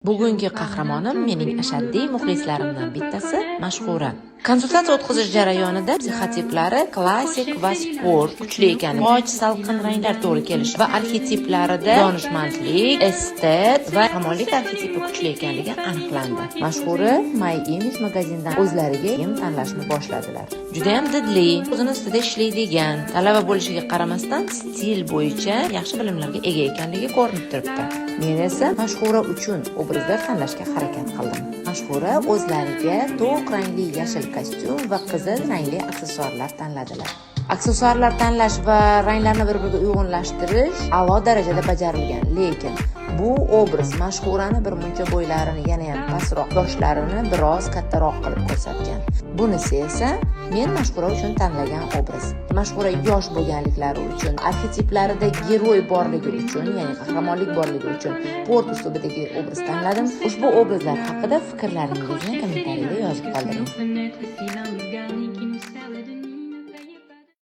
Bugungi qahramonim mening ashaddiy muxlislarimdan bittasi Mashhura. Konsultatsiya o'tkazish jarayonida psixotiplari klassik va sport kuchli ekani, och salqin ranglar to'g'ri kelishi va arxetiplarida donishmandlik, estet va qahramonlik arxetipi kuchli ekanligi aniqlandi. Mashhura My Image magazindan o'zlariga kiyim tanlashni boshladilar. Juda ham didli, o'zini ustida ishlaydigan, talaba bo'lishiga qaramasdan stil bo'yicha yaxshi bilimlarga ega ekanligi ko'rinib turibdi. Men esa Mashhura uchun obrazlar tanlashga harakat qildim. Mashhura o'zlariga to'q rangli yashil kostyum va qizil rangli aksessuarlar tanladilar. Aksessuarlar tanlash va ranglarni bir-biriga uyg'unlashtirish a'lo darajada bajarilgan, lekin bu obraz Mashhurani bir muncha bo'ylarini yana ham pastroq, yoshlarini biroz kattaroq qilib ko'rsatgan. Bunisi esa men Mashhura uchun tanlagan obraz. Mashhura yosh bo'lganliklari uchun, arxetiplarida geroy borligi uchun, ya'ni qahramonlik borligi uchun sport uslubidagi obraz tanladim. Ushbu obrazlar haqida fikrlaringizni kommentariyada yozib qoldiring.